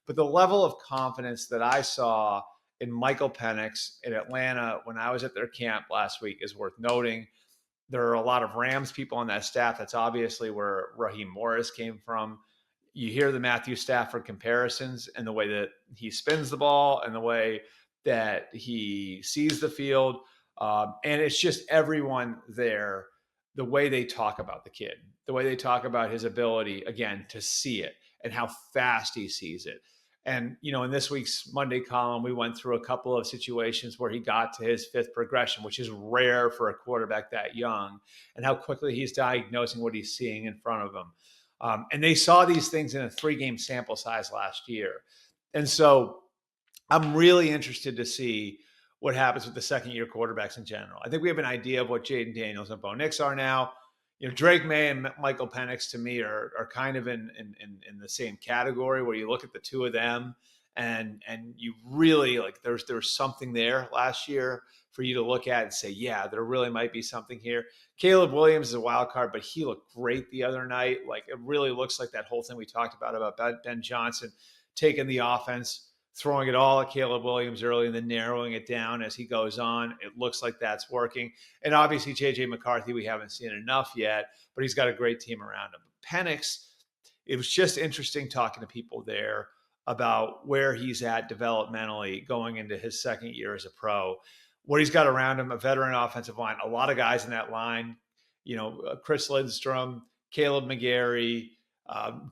But the level of confidence that I saw in Michael Penix in Atlanta when I was at their camp last week is worth noting. There are a lot of Rams people on that staff. That's obviously where Raheem Morris came from. You hear the Matthew Stafford comparisons and the way that he spins the ball and the way that he sees the field. And it's just everyone there, the way they talk about the kid, the way they talk about his ability, again, to see it and how fast he sees it. And, in this week's Monday column, we went through a couple of situations where he got to his fifth progression, which is rare for a quarterback that young, and how quickly he's diagnosing what he's seeing in front of him. And they saw these things in a 3-game sample size last year. And so I'm really interested to see what happens with the second-year quarterbacks in general. I think we have an idea of what Jaden Daniels and Bo Nix are now. Drake May and Michael Penix to me are kind of in the same category where you look at the two of them and you really like there's something there last year for you to look at and say, yeah, there really might be something here. Caleb Williams is a wild card, but he looked great the other night. Like it really looks like that whole thing we talked about Ben Johnson taking the offense, throwing it all at Caleb Williams early and then narrowing it down as he goes on. It looks like that's working. And obviously, J.J. McCarthy, we haven't seen enough yet, but he's got a great team around him. Penix, it was just interesting talking to people there about where he's at developmentally going into his second year as a pro. What he's got around him, a veteran offensive line, a lot of guys in that line, Chris Lindstrom, Caleb McGarry,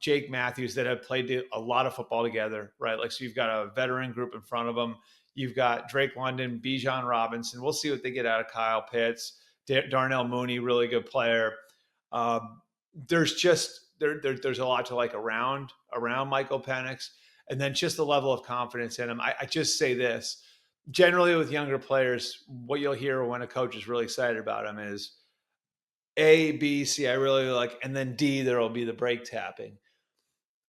Jake Matthews that have played a lot of football together, right? Like, so you've got a veteran group in front of them. You've got Drake London, Bijan Robinson. We'll see what they get out of Kyle Pitts. Darnell Mooney, really good player. There's just there's a lot to like around Michael Penix, and then just the level of confidence in him. I just say this: generally with younger players, what you'll hear when a coach is really excited about him is A, B, C, I really like, and then D, there will be the brake tapping.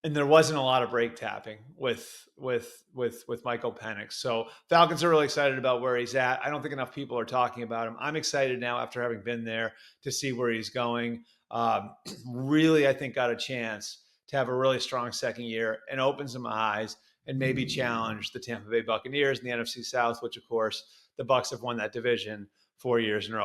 And there wasn't a lot of brake tapping with Michael Penix. So Falcons are really excited about where he's at. I don't think enough people are talking about him. I'm excited now after having been there to see where he's going. Really, I think got a chance to have a really strong second year and open some eyes and maybe challenge the Tampa Bay Buccaneers in the NFC South, which of course the Bucs have won that division 4 years in a row.